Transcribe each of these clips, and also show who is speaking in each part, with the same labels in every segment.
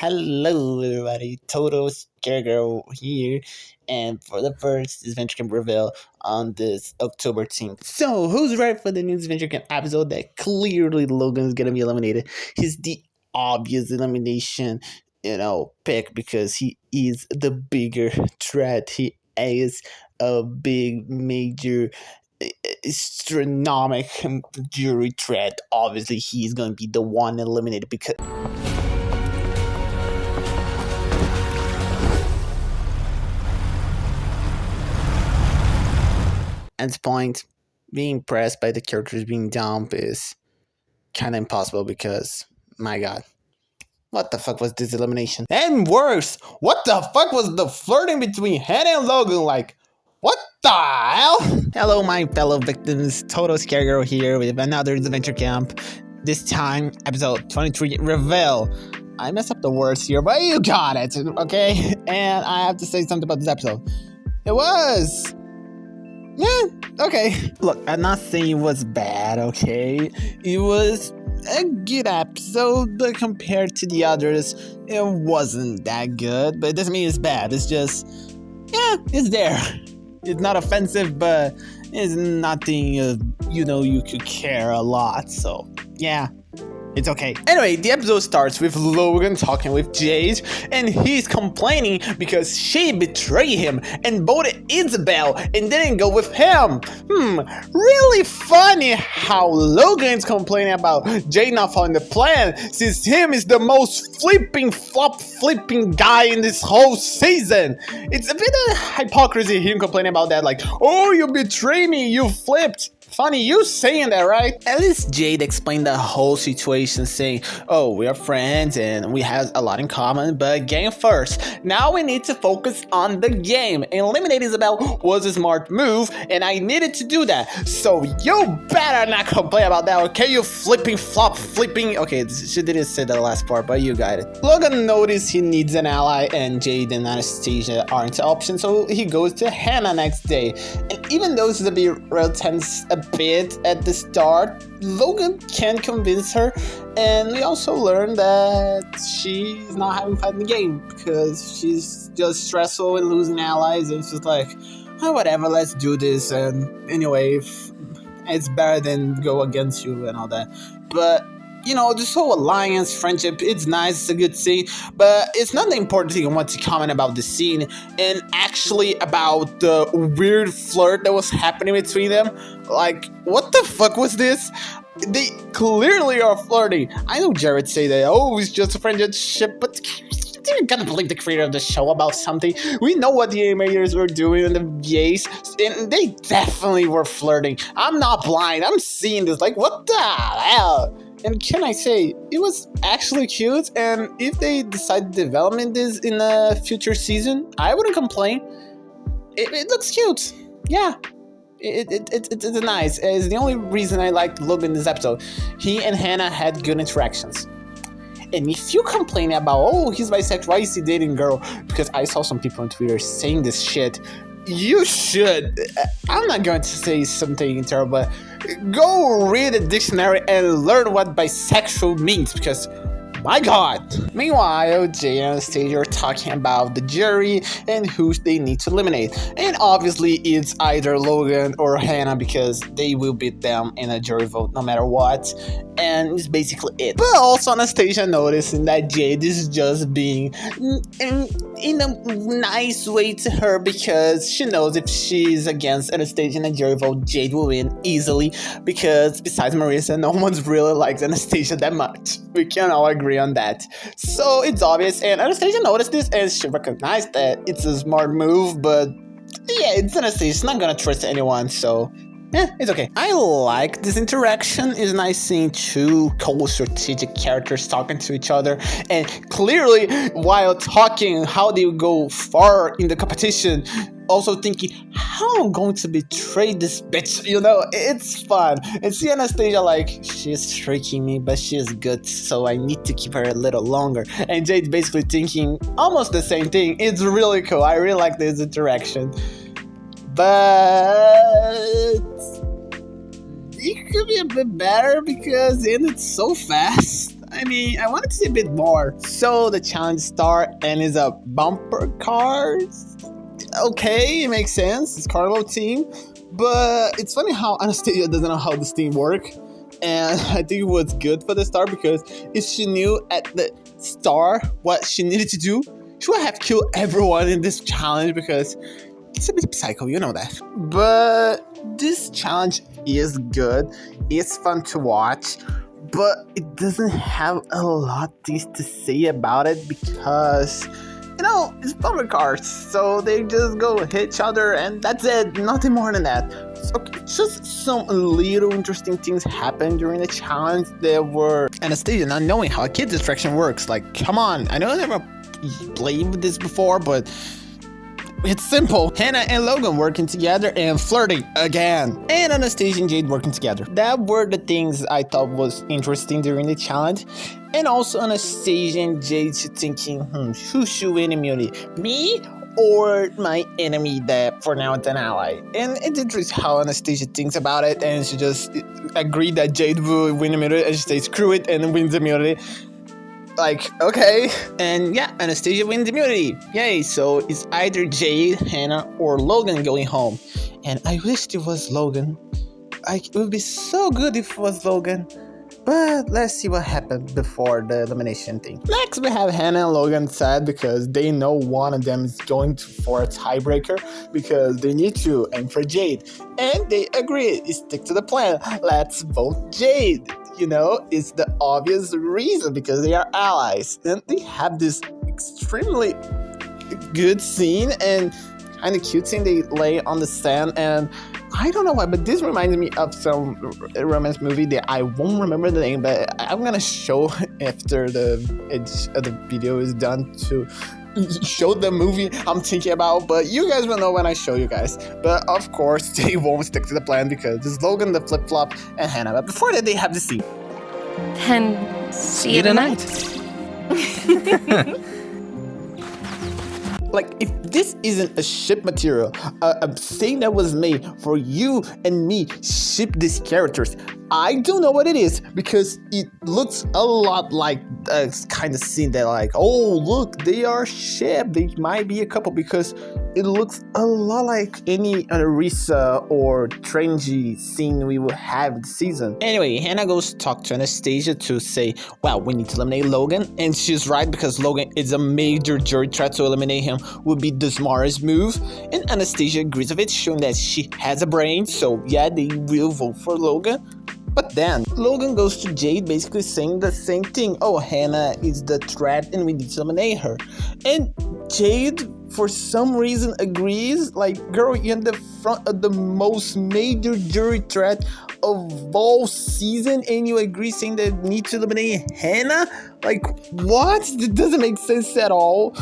Speaker 1: Hello, everybody. Toto Scaregirl here, and for the first Disventure Camp reveal on this October 10th. So, who's ready for the new Disventure Camp episode that clearly Logan's gonna be eliminated? He's the obvious elimination, pick because he is the bigger threat. He is a big, major astronomic jury threat. Obviously, he's gonna be the one eliminated because. At this point, being impressed by the characters being dumped is kind of impossible because, my god, what the fuck was this elimination? And worse, what the fuck was the flirting between Hannah and Logan like? What the hell? Hello, my fellow victims. Total Scaregirl here with another Disventure Camp. This time, episode 23, Reveal. I messed up the words here, but you got it, okay? And I have to say something about this episode. It was... yeah, okay. Look, I'm not saying it was bad, okay? It was a good episode, but compared to the others, it wasn't that good. But it doesn't mean it's bad. It's just, yeah, it's there. It's not offensive, but it's nothing, you could care a lot. So, yeah. It's okay. Anyway, the episode starts with Logan talking with Jade, and he's complaining because she betrayed him and voted Isabel and didn't go with him. Really funny how Logan's complaining about Jade not following the plan, since him is the most flipping guy in this whole season. It's a bit of hypocrisy him complaining about that, like, oh, you betrayed me, you flipped. Funny you saying that, right? At least Jade explained the whole situation, saying, oh, we are friends and we have a lot in common, but game first. Now we need to focus on the game. Eliminating Isabel was a smart move, and I needed to do that. So you better not complain about that, okay? You flipping. Okay, she didn't say the last part, but you got it. Logan noticed he needs an ally, and Jade and Anastasia aren't an option, so he goes to Hannah next day. And even though it's a bit real tense a bit at the start, Logan can convince her, and we also learn that she's not having fun in the game because she's just stressful and losing allies, and she's like, oh, whatever, let's do this, and anyway, it's better than go against you and all that. But this whole alliance, friendship, it's nice, it's a good scene, but it's not the important thing I want to comment about the scene, and actually about the weird flirt that was happening between them. Like, what the fuck was this? They clearly are flirting. I know Jared say that, oh, it's just a friendship, but you gotta believe the creator of the show about something. We know what the animators were doing in the VAs, and they definitely were flirting. I'm not blind, I'm seeing this, like, what the hell? And can I say, it was actually cute, and if they decide to develop this in a future season, I wouldn't complain. It looks cute. Yeah. It's nice. It's the only reason I liked Logan in this episode. He and Hannah had good interactions. And if you complain about, oh, he's bisexual, why is he dating a girl? Because I saw some people on Twitter saying this shit. You should. I'm not going to say something terrible, but go read a dictionary and learn what bisexual means, because my god. Meanwhile, Jay and Anastasia are talking about the jury and who they need to eliminate. And obviously it's either Logan or Hannah, because they will beat them in a jury vote no matter what. And it's basically it. But also Anastasia noticing that Jade is just being in a nice way to her, because she knows if she's against Anastasia in a jury vote, Jade will win easily, because besides Marissa, no one's really likes Anastasia that much. We can all agree on that. So it's obvious, and Anastasia noticed this and she recognized that it's a smart move, but yeah, it's Anastasia. She's not gonna trust anyone, so yeah, it's okay. I like this interaction. It's nice seeing two cool strategic characters talking to each other, and clearly while talking how they go far in the competition, also thinking, how I'm going to betray this bitch, it's fun. And see Anastasia like, she's tricking me, but she's good, so I need to keep her a little longer. And Jade's basically thinking almost the same thing. It's really cool. I really like this interaction. But it could be a bit better because it ended so fast. I mean, I wanted to see a bit more. So the challenge start and is a bumper cars. Okay, it makes sense. It's Carnival team. But it's funny how Anastasia doesn't know how this team work. And I think it was good for the start because if she knew at the start what she needed to do, she would have killed everyone in this challenge because it's a bit psycho, you know that. But this challenge is good. It's fun to watch. But it doesn't have a lot things to say about it because, you know, it's bumper cars. So they just go hit each other and that's it. Nothing more than that. So just some little interesting things happened during the challenge. There were Anastasia not knowing how a kid's distraction works. Like, come on. I know I never played with this before, but it's simple. Hannah and Logan working together and flirting again. And Anastasia and Jade working together. That were the things I thought was interesting during the challenge. And also Anastasia and Jade thinking, who should win immunity? Me or my enemy that for now it's an ally? And it's interesting how Anastasia thinks about it. And she just agreed that Jade will win immunity. And she says, screw it, and wins immunity. Like, okay. And yeah, Anastasia wins immunity. Yay. So it's either Jade, Hannah, or Logan going home. And I wished it was Logan. It would be so good if it was Logan. But let's see what happened before the elimination thing. Next, we have Hannah and Logan sad because they know one of them is going for a tiebreaker because they need to aim for Jade. And they agree, stick to the plan. Let's vote Jade. You know, it's the obvious reason because they are allies. And they have this extremely good scene and kind of cute scene. They lay on the sand and I don't know why, but this reminds me of some romance movie that I won't remember the name, but I'm going to show after the video is done to show the movie I'm thinking about, but you guys will know when I show you guys. But of course, they won't stick to the plan because it's Logan, the flip-flop, and Hannah. But before that, they have the scene.
Speaker 2: Then see you tonight.
Speaker 1: Like, if this isn't a ship material, a thing that was made for you and me, ship these characters, I don't know what it is because it looks a lot like a kind of scene that like, oh, look, they are ship. They might be a couple because it looks a lot like any Risa or Trenji scene we would have this season. Anyway, Hannah goes to talk to Anastasia to say, well, we need to eliminate Logan. And she's right because Logan is a major jury threat, so eliminate him would be the smartest move. And Anastasia agrees with it, showing that she has a brain. So yeah, they will vote for Logan. But then, Logan goes to Jade basically saying the same thing. Oh, Hannah is the threat and we need to eliminate her. And Jade, for some reason, agrees. Like, girl, you're in the front of the most major jury threat of all season and you agree saying that we need to eliminate Hannah? Like, what? That doesn't make sense at all.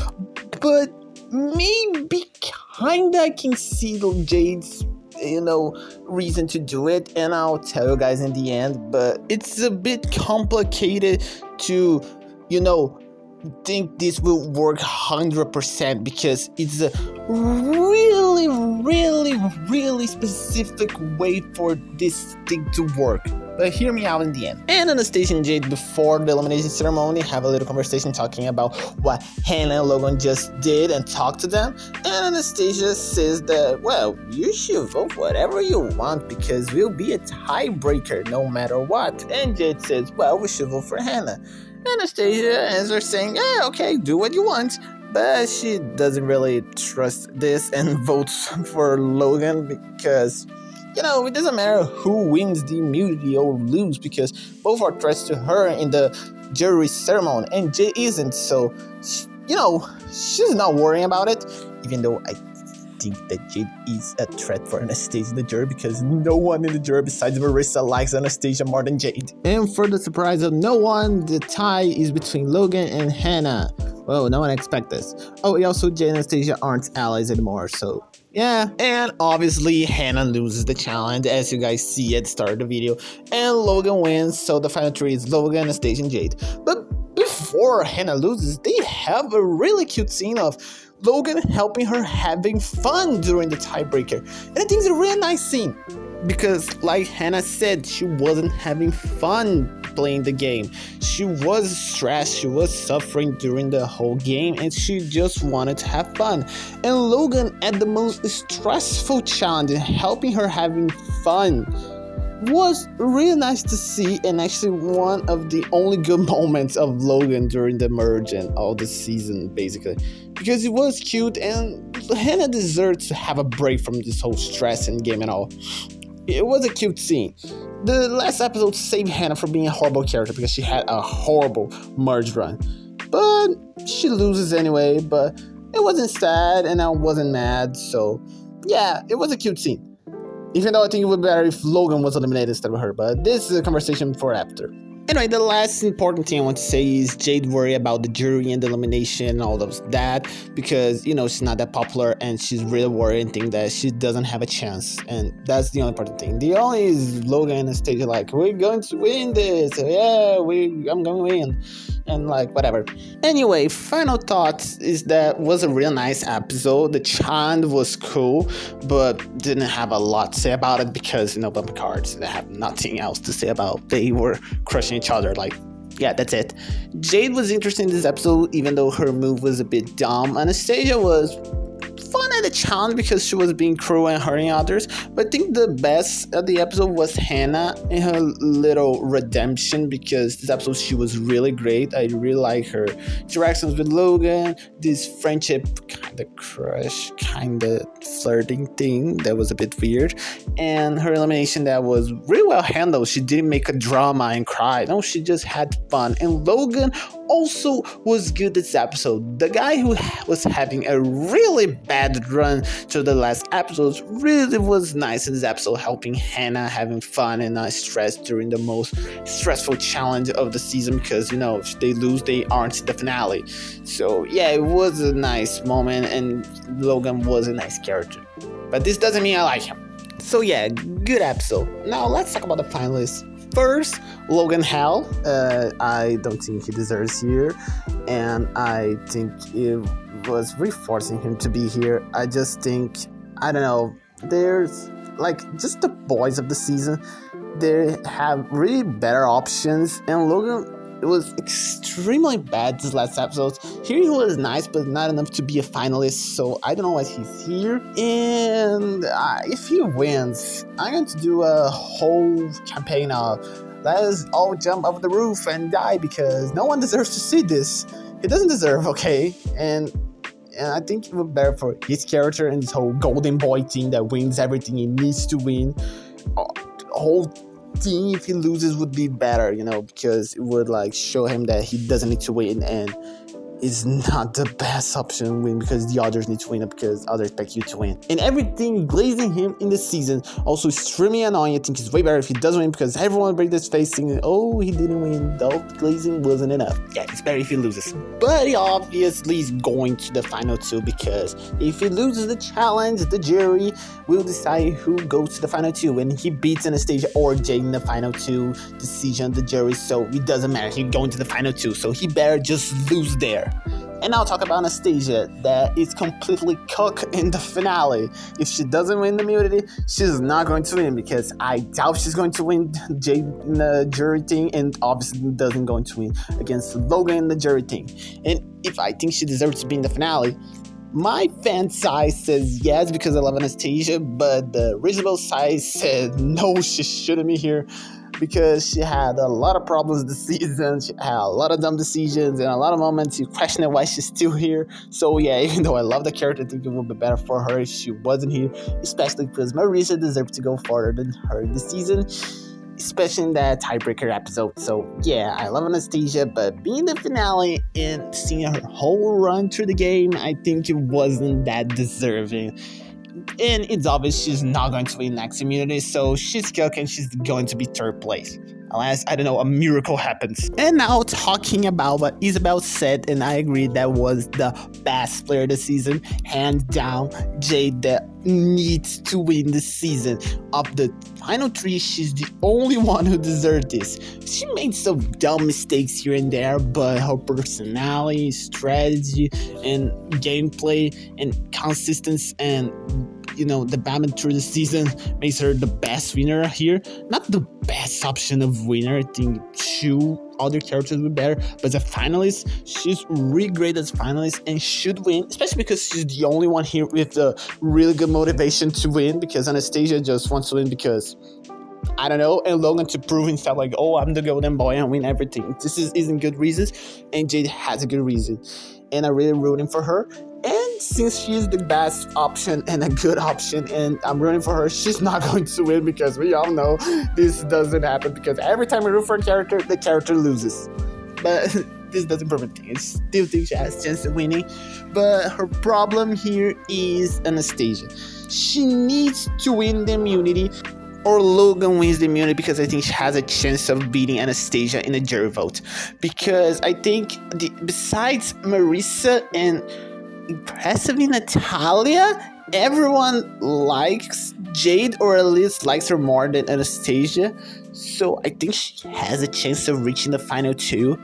Speaker 1: But maybe kinda I can see Jade's reason to do it, and I'll tell you guys in the end, but it's a bit complicated to think this will work 100% because it's a really specific way for this thing to work. But hear me out in the end. And Anastasia and Jade, before the elimination ceremony, have a little conversation talking about what Hannah and Logan just did and talk to them. And Anastasia says that, well, you should vote whatever you want because we'll be a tiebreaker no matter what. And Jade says, well, we should vote for Hannah. Anastasia answers saying, yeah, okay, do what you want. But she doesn't really trust this and votes for Logan because, it doesn't matter who wins the immunity or lose because both are threats to her in the jury ceremony and Jade isn't. So, she's not worrying about it, even though I think that Jade is a threat for Anastasia in the jury because no one in the jury besides Marissa likes Anastasia more than Jade. And for the surprise of no one, the tie is between Logan and Hannah. Well, no one expected this. Oh, also Jade and Anastasia aren't allies anymore, so yeah. And obviously Hannah loses the challenge as you guys see at the start of the video, and Logan wins, so the final three is Logan, Anastasia, and Jade. But before Hannah loses, they have a really cute scene of Logan helping her having fun during the tiebreaker. And I think it's a really nice scene because, like Hannah said, she wasn't having fun playing the game. She was stressed, she was suffering during the whole game, and she just wanted to have fun. And Logan at the most stressful challenge, helping her having fun, was really nice to see, and actually one of the only good moments of Logan during the merge and all the season, basically, because it was cute, and Hannah deserves to have a break from this whole stress and game and all. It was a cute scene. The last episode saved Hannah from being a horrible character because she had a horrible merge run, but she loses anyway. But it wasn't sad, and I wasn't mad, so yeah, it was a cute scene. Even though I think it would be better if Logan was eliminated instead of her, but this is a conversation for after. Anyway, the last important thing I want to say is Jade worry about the jury and the elimination and all of that, because, you know, she's not that popular and she's really worried and think that she doesn't have a chance, and that's the only important thing. The only is Logan and Stage like, we're going to win this, yeah, I'm going to win, and like, whatever. Anyway, final thoughts is that was a real nice episode. The chant was cool, but didn't have a lot to say about it because, you know, bumper cards, they have nothing else to say about. They were crushing each other, like, yeah, that's it. Jade was interesting in this episode, even though her move was a bit dumb. Anastasia was fun at the challenge because she was being cruel and hurting others, but I think the best of the episode was Hannah and her little redemption, because this episode she was really great. I really like her interactions with Logan, this friendship kind of crush, kind of flirting thing that was a bit weird, and her elimination that was really well handled. She didn't make a drama and cry. No, she just had fun. And Logan also was good this episode. The guy who was having a really bad run to the last episodes really was nice in this episode, helping Hannah having fun and not stressed during the most stressful challenge of the season, because, you know, if they lose, they aren't in the finale. So yeah, it was a nice moment, and Logan was a nice character, but this doesn't mean I like him. So yeah, good episode. Now let's talk about the finalists. First, Logan Hall. I don't think he deserves here, and I think it was reinforcing him to be here. I just think, I don't know, there's like just the boys of the season, they have really better options, and Logan, it was extremely bad this last episode. Here he was nice, but not enough to be a finalist, so I don't know why he's here. And if he wins, I'm going to do a whole campaign of let's all jump off the roof and die, because no one deserves to see this. He doesn't deserve, okay? And I think it would be better for his character and this whole golden boy thing that wins everything he needs to win. The whole thing, if he loses, would be better, you know, because it would like show him that he doesn't need to win, and is not the best option to win because the others need to win because others expect you to win. And everything glazing him in the season also extremely annoying. I think it's way better if he doesn't win, because everyone breaks this face thinking, oh, he didn't win, though glazing wasn't enough. Yeah, it's better if he loses. But he obviously is going to the final two, because if he loses the challenge, the jury will decide who goes to the final two. And he beats Anastasia or Jade in the final two decision of the jury, so it doesn't matter. He's going to the final two, so he better just lose there. And I'll talk about Anastasia, that is completely cooked in the finale. If she doesn't win the immunity, she's not going to win, because I doubt she's going to win Jade in the jury thing, and obviously doesn't going to win against Logan in the jury thing. And if I think she deserves to be in the finale, my fan side says yes because I love Anastasia, but the reasonable side said no, she shouldn't be here, because she had a lot of problems this season. She had a lot of dumb decisions and a lot of moments you question why she's still here. So yeah, even though I love the character, I think it would be better for her if she wasn't here, especially because Marisa deserved to go farther than her this season, especially in that tiebreaker episode. So yeah, I love Anastasia, but being the finale and seeing her whole run through the game, I think it wasn't that deserving. And it's obvious she's not going to win next immunity, so she's cooked and she's going to be third place. Unless, I don't know, a miracle happens. And now talking about what Isabel said, and I agree, that was the best player this season. Hands down, Jade that needs to win this season. Of the final three, she's the only one who deserved this. She made some dumb mistakes here and there, but her personality, strategy, and gameplay, and consistency, and the development through the season makes her the best winner here. Not the best option of winner. I think 2 other characters were better, but as a finalist, she's really great as a finalist and should win, especially because she's the only one here with a really good motivation to win, because Anastasia just wants to win because I don't know, and Logan to prove himself like, oh, I'm the golden boy and win everything. This isn't good reasons, and Jade has a good reason, and I'm really rooting for her. And since she's the best option and a good option, and I'm rooting for her, she's not going to win, because we all know this doesn't happen, because every time we root for a character, the character loses. But this doesn't prove anything. I still think she has a chance of winning. But her problem here is Anastasia. She needs to win the immunity, or Logan wins the immunity, because I think she has a chance of beating Anastasia in a jury vote. Because I think besides Marissa and impressively Natalia, everyone likes Jade, or at least likes her more than Anastasia. So I think she has a chance of reaching the final 2.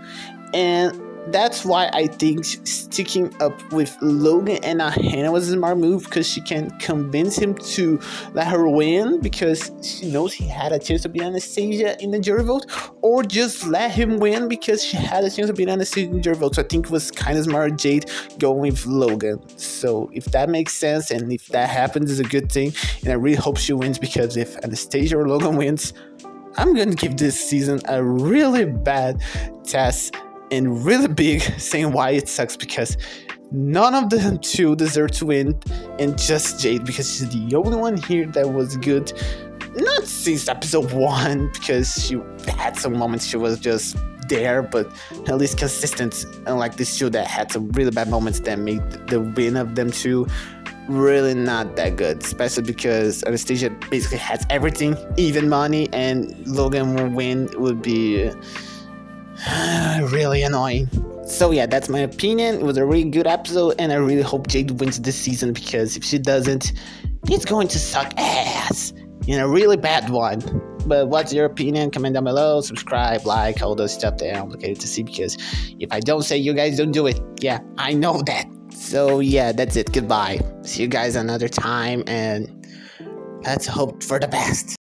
Speaker 1: And that's why I think sticking up with Logan and Hannah was a smart move, because she can convince him to let her win, because she knows he had a chance to beat Anastasia in the jury vote, or just let him win because she had a chance to beat Anastasia in the jury vote. So I think it was kind of smart Jade going with Logan. So if that makes sense, and if that happens, is a good thing. And I really hope she wins, because if Anastasia or Logan wins, I'm going to give this season a really bad test and really big, saying why it sucks, because none of the 2 deserve to win, and just Jade, because she's the only one here that was good. Not since episode 1, because she had some moments she was just there, but at least consistent, unlike these 2 that had some really bad moments that made the win of them 2 really not that good, especially because Anastasia basically has everything, even money, and Logan will win would be really annoying. So yeah, that's my opinion. It was a really good episode, and I really hope Jade wins this season, because if she doesn't, it's going to suck ass in a really bad one. But what's your opinion? Comment down below, subscribe, like, all those stuff that I'm obligated to see, because if I don't say, you guys don't do it. Yeah, I know that. So yeah, that's it. Goodbye. See you guys another time, and let's hope for the best.